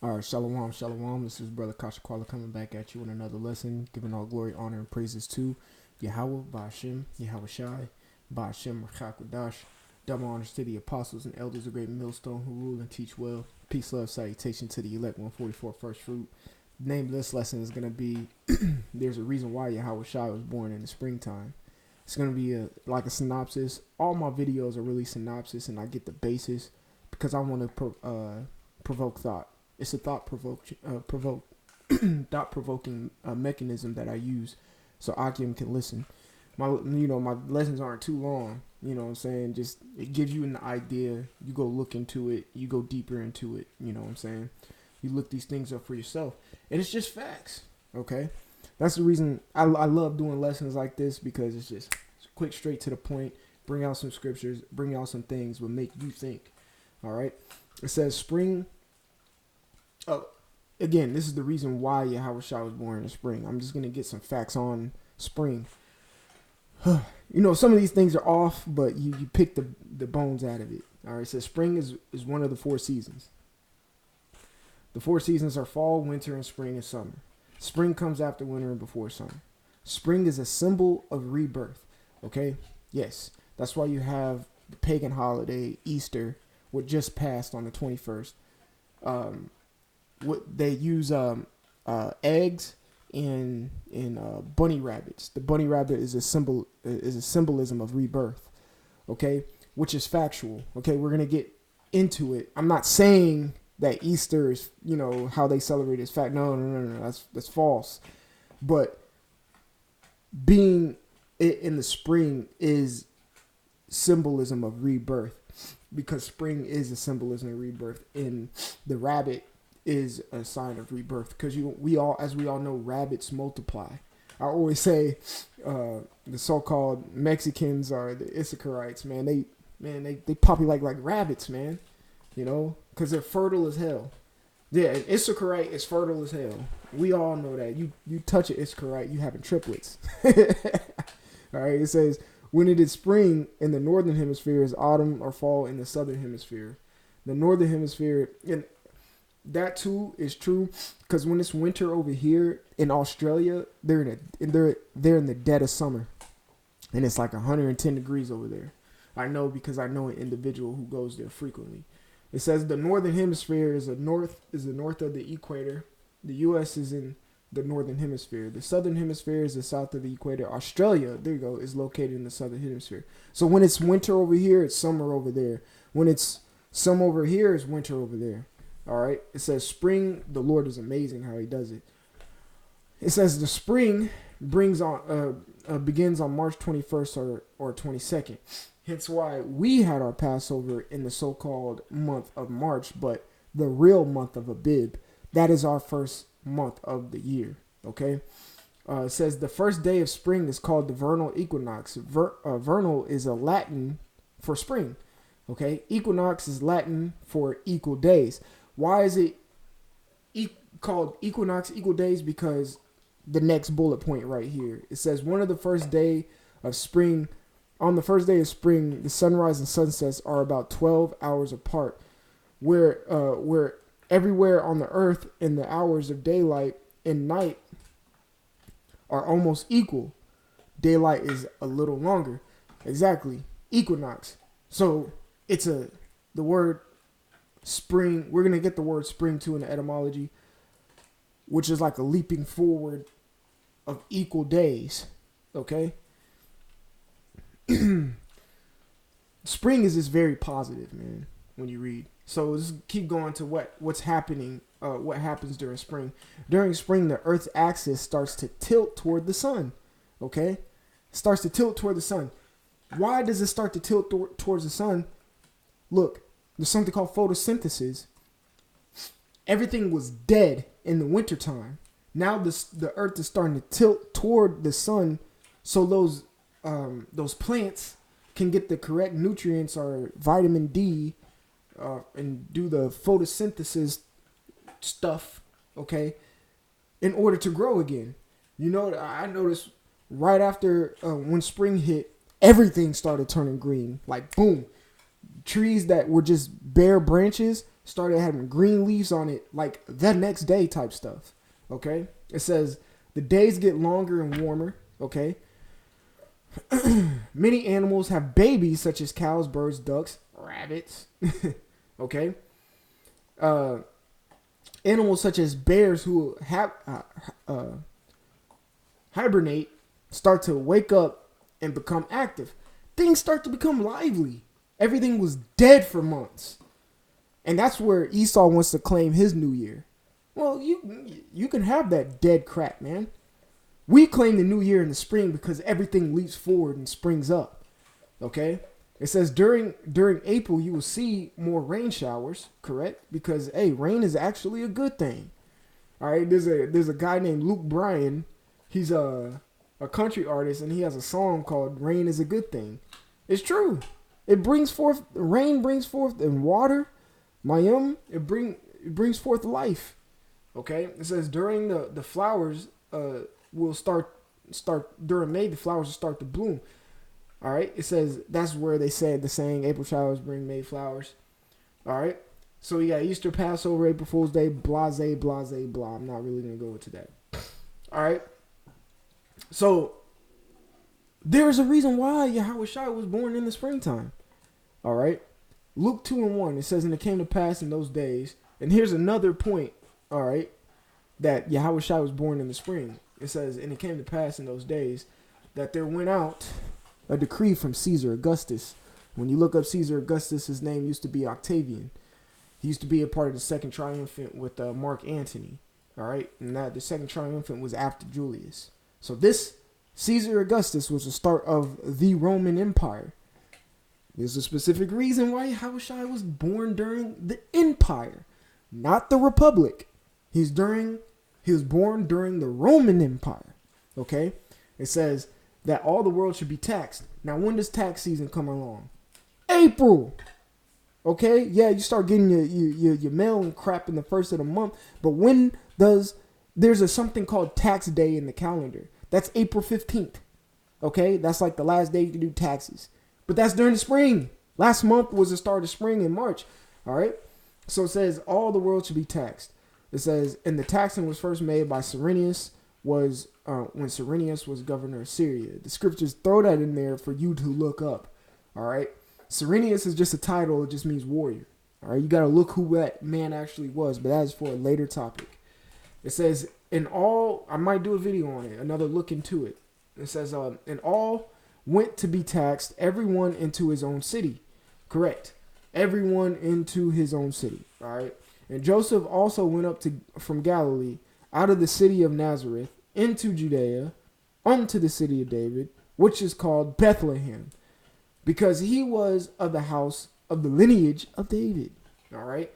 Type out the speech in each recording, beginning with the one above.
All right, shalom, shalom. This is Brother Kashakwala coming back at you with another lesson, giving all glory, honor, and praises to Yahweh, Ba'ashem, Yahawashi, Ba'ashem, Rachakwadash. Double honors to the apostles and elders of great millstone who rule and teach well. Peace, love, salutation to the elect 144 first fruit. The name of this lesson is going to be There's a Reason Why Yahawashi was born in the springtime. It's going to be like a synopsis. All my videos are really synopsis, and I get the basis because I want to provoke thought. It's a thought provoking mechanism that I use so Akim can listen. My lessons aren't too long. You know what I'm saying? Just it gives you an idea. You go look into it. You go deeper into it. You know what I'm saying? You look these things up for yourself, and it's just facts. Okay, that's the reason I love doing lessons like this, because it's quick, straight to the point. Bring out some scriptures. Bring out some things will make you think. All right. It says spring. Oh, again, this is the reason why Yahawashi was born in the spring. I'm just gonna get some facts on spring. Some of these things are off, but you pick the bones out of it. All right, so spring is one of the four seasons. The four seasons are fall, winter, and spring and summer. Spring comes after winter and before summer. Spring is a symbol of rebirth. Okay, yes, that's why you have the pagan holiday Easter, which just passed on the 21st. What they use eggs and bunny rabbits. The bunny rabbit is a symbolism of rebirth, okay, which is factual. Okay, we're gonna get into it. I'm not saying that Easter is how they celebrate is fact. No. That's false. But being it in the spring is symbolism of rebirth, because spring is a symbolism of rebirth, and the rabbit is a sign of rebirth, because we all know, rabbits multiply. I always say the so-called Mexicans are the Issacharites, man. They populate like rabbits, man. Because they're fertile as hell. Yeah, an Issacharite is fertile as hell. We all know that. You touch an Issacharite, you having triplets. All right, it says when it is spring in the northern hemisphere is autumn or fall in the southern hemisphere. The northern hemisphere, and that too is true, because when it's winter over here in Australia, they're in the dead of summer, and it's like 110 degrees over there. I know, because I know an individual who goes there frequently. It says the northern hemisphere is the north of the equator. The U.S. is in the northern hemisphere. The southern hemisphere is the south of the equator. Australia, there you go, is located in the southern hemisphere. So when it's winter over here, it's summer over there. When it's summer over here, it's winter over there. All right. It says spring. The Lord is amazing how He does it. It says the spring begins on March 21st or 22nd. Hence why we had our Passover in the so-called month of March, but the real month of Abib, that is our first month of the year. Okay. It says the first day of spring is called the vernal equinox. Vernal is a Latin for spring. Okay. Equinox is Latin for equal days. Why is it called equinox, equal days? Because the next bullet point right here, it says on the first day of spring, the sunrise and sunsets are about 12 hours apart, where everywhere on the earth in the hours of daylight and night are almost equal. Daylight is a little longer. Exactly. Equinox. So the word spring, we're going to get the word spring too in the etymology, which is like a leaping forward of equal days. Okay. Spring is just very positive, man, when you read. So let's keep going to what's happening, what happens during spring. During spring, the Earth's axis starts to tilt toward the sun. Okay. Starts to tilt toward the sun. Why does it start to tilt towards the sun? Look, there's something called photosynthesis. Everything was dead in the wintertime. Now the earth is starting to tilt toward the sun, so those plants can get the correct nutrients or vitamin D and do the photosynthesis stuff, okay, in order to grow again. I noticed right after when spring hit, everything started turning green. Like, boom. Trees that were just bare branches started having green leaves on it like the next day type stuff. Okay? It says the days get longer and warmer. Okay? Many animals have babies such as cows, birds, ducks, rabbits. Okay? Animals such as bears who have hibernate start to wake up and become active. Things start to become lively. Everything was dead for months. And that's where Esau wants to claim his new year. Well, you can have that dead crap, man. We claim the new year in the spring because everything leaps forward and springs up. Okay? It says during April you will see more rain showers, correct? Because hey, rain is actually a good thing. All right, there's a guy named Luke Bryan. He's a country artist and he has a song called "Rain is a Good Thing." It's true. Rain brings forth and water. It brings forth life. Okay? It says during the flowers will start during May, the flowers will start to bloom. All right, it says that's where they said the saying April showers bring May flowers. All right, so we got Easter, Passover, April Fool's Day, blase, blase, blah. I'm not really going to go into that. All right, so there's a reason why Yahawashi was born in the springtime. All right, Luke 2:1, it says, and it came to pass in those days, and here's another point, all right, that Yahawashi was born in the spring. It says, and it came to pass in those days that there went out a decree from Caesar Augustus. When you look up Caesar Augustus, his name used to be Octavian. He used to be a part of the second triumvirate with Mark Antony. All right, and that the second triumvirate was after Julius. So this Caesar Augustus was the start of the Roman Empire. There's a specific reason why Yahawashi was born during the Empire, not the Republic. He was born during the Roman Empire. Okay, it says that all the world should be taxed. Now, when does tax season come along? April. Okay? Yeah, you start getting your mail and crap in the first of the month. But there's something called tax day in the calendar. That's April 15th. Okay? That's like the last day you can do taxes. But that's during the spring. Last month was the start of spring in March. All right? So it says all the world should be taxed. It says, and the taxing was first made by Cyrenius, when Cyrenius was governor of Syria. The scriptures throw that in there for you to look up. All right. Cyrenius is just a title. It just means warrior. All right. You got to look who that man actually was, but that is for a later topic. It says in all, I might do a video on it, another look into it. It says, in all went to be taxed, everyone into his own city. Correct. Everyone into his own city. All right. And Joseph also went up from Galilee, out of the city of Nazareth, into Judea, unto the city of David, which is called Bethlehem, because he was of the house of the lineage of David. All right.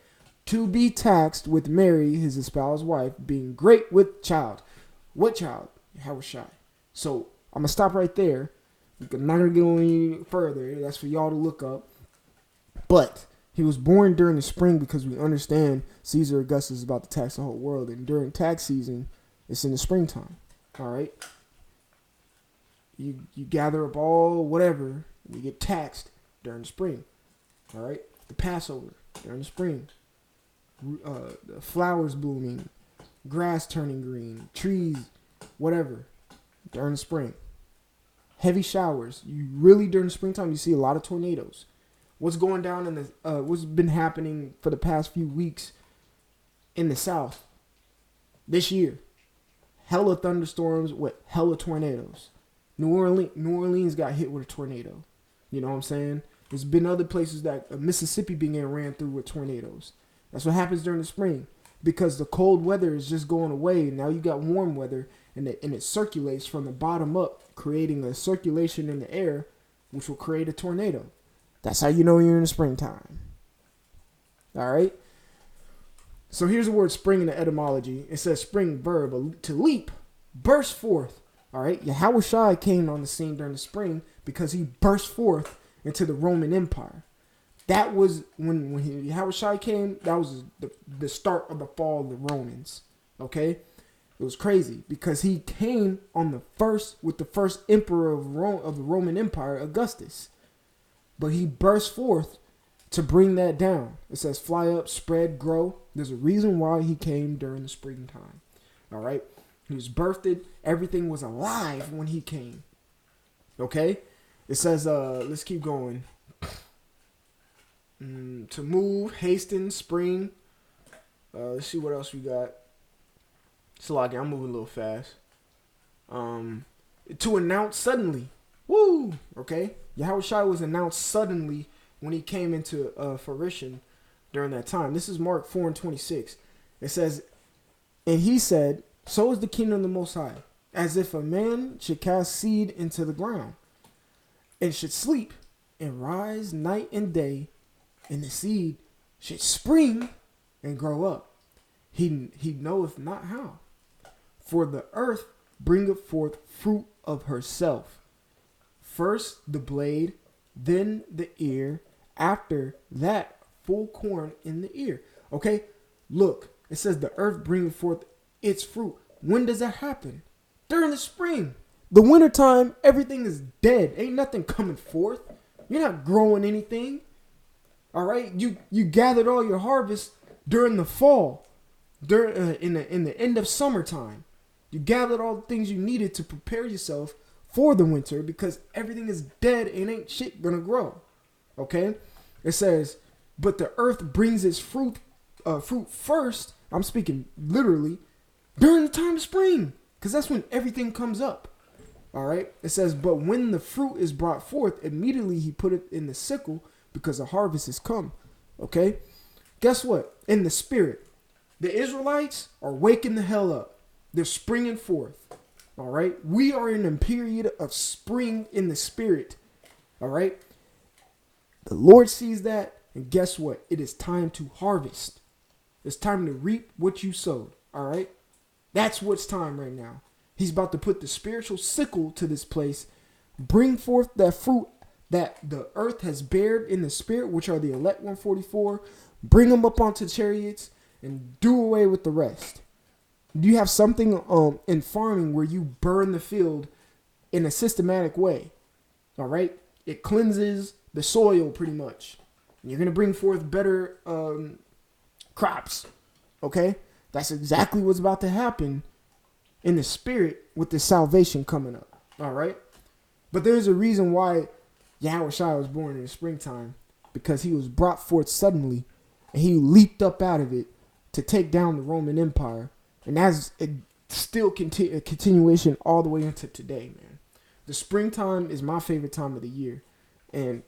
To be taxed with Mary, his espoused wife, being great with child. What child? Yahawashi. So I'm going to stop right there. I'm not going to go any further. That's for y'all to look up. But he was born during the spring because we understand Caesar Augustus is about to tax the whole world. And during tax season, it's in the springtime. All right. You gather up all whatever. And you get taxed during the spring. All right. The Passover during the spring. The flowers blooming. Grass turning green. Trees. Whatever. During the spring. Heavy showers. During the springtime, you see a lot of tornadoes. What's going down in the what's been happening for the past few weeks in the South this year? Hella thunderstorms with hella tornadoes. New Orleans got hit with a tornado. You know what I'm saying? There's been other places that Mississippi being ran through with tornadoes. That's what happens during the spring because the cold weather is just going away. Now you got warm weather and it circulates from the bottom up, creating a circulation in the air, which will create a tornado. That's how you know you're in the springtime. All right. So here's the word spring in the etymology. It says spring verb, to leap, burst forth. All right. Yahawashi came on the scene during the spring because he burst forth into the Roman Empire. That was when Yahawashi came, that was the start of the fall of the Romans. Okay. It was crazy because he came with the first emperor of the Roman Empire, Augustus. But he burst forth to bring that down. It says fly up, spread, grow. There's a reason why he came during the springtime. All right. He was birthed. Everything was alive when he came. Okay. It says, let's keep going. To move, hasten, spring. Let's see what else we got. Sloggy, I'm moving a little fast. To announce suddenly. Woo! Okay. Yahawashi was announced suddenly when he came into fruition during that time. This is Mark 4:26. It says, and he said, so is the kingdom of the Most High, as if a man should cast seed into the ground, and should sleep, and rise night and day, and the seed should spring and grow up. He knoweth not how. For the earth bringeth forth fruit of herself. First the blade, then the ear, after that full corn in the ear. Okay, look, it says the earth bringeth forth its fruit. When does that happen? During the spring. The wintertime, everything is dead. Ain't nothing coming forth. You're not growing anything. All right, you gathered all your harvest during the fall, during in the end of summertime. You gathered all the things you needed to prepare yourself for the winter because everything is dead and ain't shit gonna grow. Okay, it says, but the earth brings its fruit first. I'm speaking literally during the time of spring, because that's when everything comes up. All right, it says, but when the fruit is brought forth, immediately he put it in the sickle, because the harvest has come. Okay, guess what? In the spirit, the Israelites are waking the hell up. They're springing forth. All right, we are in a period of spring in the spirit. All right, the Lord sees that, and guess what? It is time to harvest. It's time to reap what you sowed. All right, that's what's time right now. He's about to put the spiritual sickle to this place, bring forth that fruit that the earth has bared in the spirit, which are the elect 144, bring them up onto chariots and do away with the rest. You have something in farming where you burn the field in a systematic way. All right, it cleanses the soil pretty much. You're gonna bring forth better crops. Okay, that's exactly what's about to happen in the spirit with the salvation coming up. All right, but there's a reason why Yahawashi was born in the springtime, because he was brought forth suddenly, and he leaped up out of it to take down the Roman Empire. And that's still a continuation all the way into today, man. The springtime is my favorite time of the year. And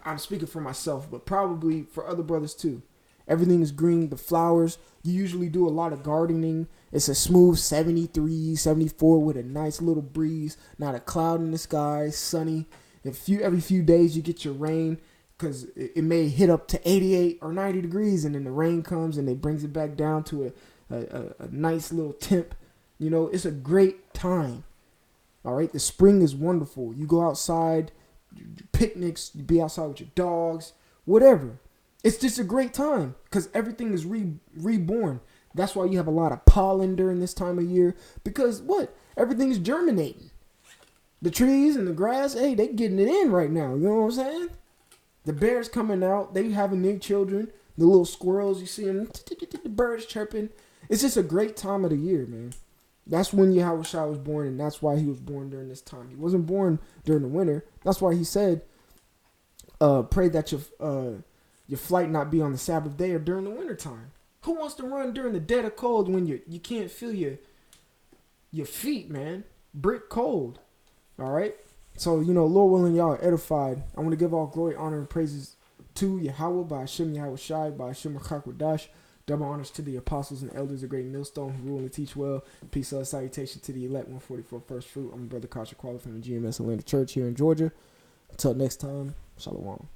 I'm speaking for myself, but probably for other brothers too. Everything is green, the flowers. You usually do a lot of gardening. It's a smooth 73, 74 with a nice little breeze. Not a cloud in the sky, sunny. Every few days you get your rain, because it may hit up to 88 or 90 degrees, and then the rain comes and it brings it back down to a nice little temp. You know, it's a great time. All right, the spring is wonderful. You go outside, picnics, you be outside with your dogs, whatever. It's just a great time because everything is reborn. That's why you have a lot of pollen during this time of year, because what? Everything's germinating. The trees and the grass, hey, they getting it in right now. You know what I'm saying? The bears coming out, they having their children. The little squirrels, you see them, the birds chirping. It's just a great time of the year, man. That's when Yahawashi was born, and that's why he was born during this time. He wasn't born during the winter. That's why he said, pray that your flight not be on the Sabbath day or during the winter time. Who wants to run during the dead of cold when you can't feel your feet, man? Brick cold. All right? So, Lord willing, y'all are edified. I want to give all glory, honor, and praises to Yahweh by Hashem Yahawashi, by Hashem Chakwadash. Double honors to the apostles and elders of Great Millstone who rule and teach well. Peace, love, salutation to the elect 144 first fruit. I'm Brother Kasha Quali from the GMS Atlanta Church here in Georgia. Until next time, Shalom.